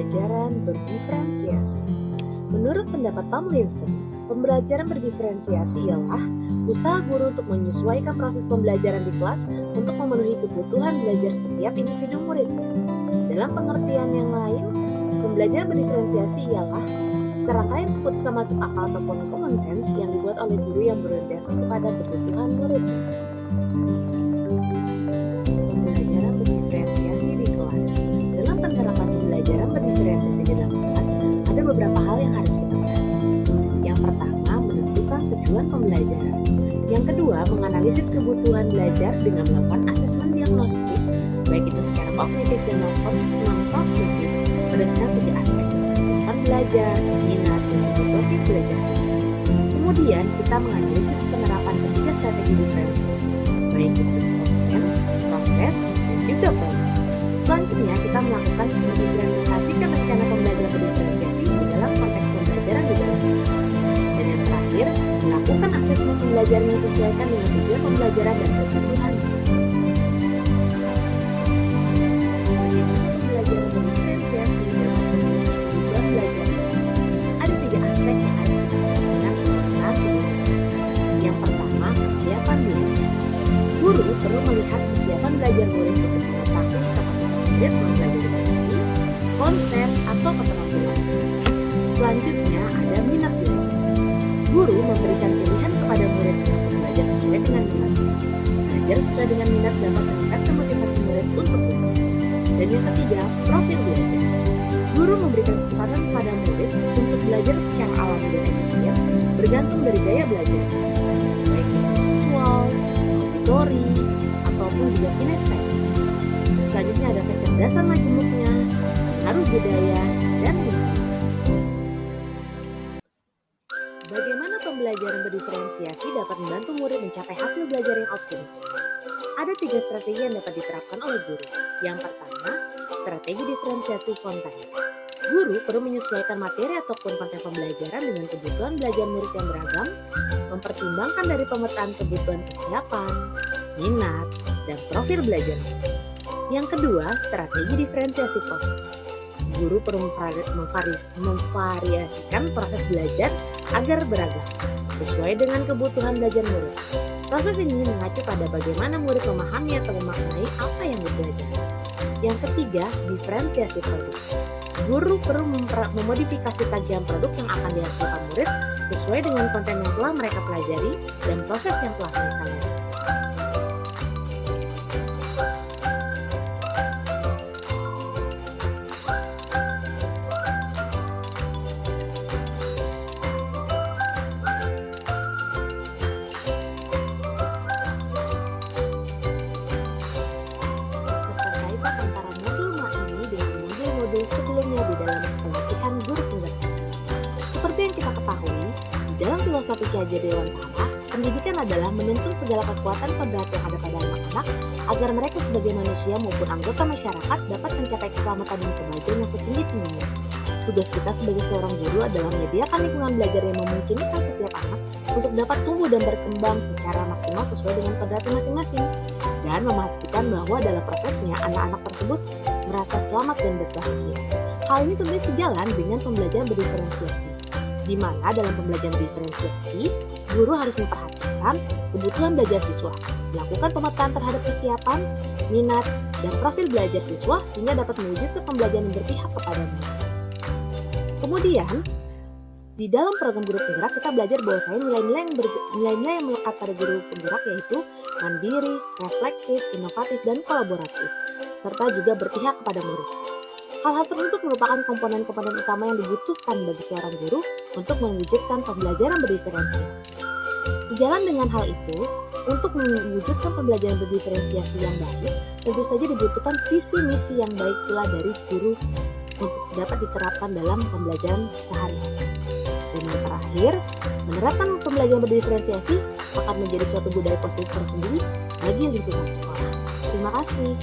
pembelajaran berdiferensiasi. Menurut pendapat Tomlinson, pembelajaran berdiferensiasi ialah usaha guru untuk menyesuaikan proses pembelajaran di kelas untuk memenuhi kebutuhan belajar setiap individu murid. Dalam pengertian yang lain, pembelajaran berdiferensiasi ialah serangkaian keputusan masuk akal ataupun common sense yang dibuat oleh guru yang berorientasi kepada kebutuhan murid. Pembelajaran berdiferensiasi di kelas. Dalam penerapan pembelajaran berdiferensiasi di dalam kelas, ada beberapa hal yang harus kita perhatikan. Yang pertama, menentukan tujuan pembelajaran. Yang kedua, menganalisis kebutuhan belajar dengan melakukan asesmen diagnostik, baik itu secara kognitif dan non-kognitif, berdasarkan 3 aspek: kesiapan belajar, minat, dan profil belajar siswa. Kemudian, kita menganalisis penerapan ketiga strategi diferensiasi, baik itu konten, proses, dan juga program. Selanjutnya, kita melakukan mengimplementasikan rencana pembelajaran berdiferensiasi di dalam konteks pembelajaran di dalam kelas. Dan yang terakhir, melakukan asesmen pembelajaran yang disesuaikan dengan tujuan pembelajaran dan kebutuhan. Pembelajaran berdiferensiasi dalam tujuan belajar. Ada 3 aspek yang harus kita perhatikan dalam yang pertama, kesiapan belajar. Guru perlu melihat kesiapan belajar murid untuk mengetahui kapasitas murid mempelajari materi, konsep, atau keterampilan. Selanjutnya ada minat belajar. Guru memberikan pilihan kepada murid untuk belajar sesuai dengan minatnya. Belajar sesuai dengan minat dapat meningkatkan motivasi murid untuk belajar. Dan yang ketiga, profil belajar. Guru memberikan kesempatan kepada murid untuk belajar secara alami dan efisien, bergantung dari gaya belajar, baik itu visual, auditori, ataupun juga kinestetik. Selanjutnya ada kecerdasan majemuknya, pengaruh budaya, dan lingkungan. Bagaimana pembelajaran berdiferensiasi dapat membantu murid mencapai hasil belajar yang optimal? Ada 3 strategi yang dapat diterapkan oleh guru. Yang pertama, strategi diferensiasi konten. Guru perlu menyesuaikan materi ataupun konten pembelajaran dengan kebutuhan belajar murid yang beragam, mempertimbangkan dari pemetaan kebutuhan kesiapan, minat, dan profil belajar. Yang kedua, strategi diferensiasi proses. Guru perlu memvariasikan proses belajar agar beragam, sesuai dengan kebutuhan belajar murid. Proses ini mengacu pada bagaimana murid memahami atau memaknai apa yang dipelajari. Yang ketiga, diferensiasi produk. Guru perlu memodifikasi kajian produk yang akan dihasilkan murid sesuai dengan konten yang telah mereka pelajari dan proses yang telah mereka lalui. Sebelumnya di dalam pelatihan guru penggerak. Seperti yang kita ketahui, di dalam filosofi Ki Hajar Dewantara, pendidikan adalah menuntun segala kekuatan kodrat yang ada pada anak-anak agar mereka sebagai manusia maupun anggota masyarakat dapat mencapai keselamatan dan kemajuan yang setinggi-tingginya. Tugas kita sebagai seorang guru adalah menyediakan lingkungan belajar yang memungkinkan setiap anak untuk dapat tumbuh dan berkembang secara maksimal sesuai dengan kodratnya masing-masing, dan memastikan bahwa dalam prosesnya anak-anak tersebut merasa selamat dan berbahagia. Hal ini tentunya sejalan dengan pembelajaran berdiferensiasi, di mana dalam pembelajaran diferensiasi, guru harus memperhatikan kebutuhan belajar siswa, melakukan pemetaan terhadap kesiapan, minat, dan profil belajar siswa sehingga dapat mewujudkan pembelajaran yang berpihak kepada murid. Kemudian, di dalam program guru penggerak kita belajar bahwasanya nilai-nilai yang melekat pada guru penggerak yaitu mandiri, reflektif, inovatif, dan kolaboratif, serta juga berpihak kepada murid. Hal-hal tersebut merupakan komponen-komponen utama yang dibutuhkan bagi seorang guru untuk mewujudkan pembelajaran berdiferensiasi. Sejalan dengan hal itu, untuk mewujudkan pembelajaran berdiferensiasi yang baik, tentu saja dibutuhkan visi misi yang baik pula dari guru untuk dapat diterapkan dalam pembelajaran sehari-hari. Dan yang terakhir, menerapkan pembelajaran berdiferensiasi akan menjadi suatu budaya positif tersendiri bagi lingkungan sekolah. Terima kasih.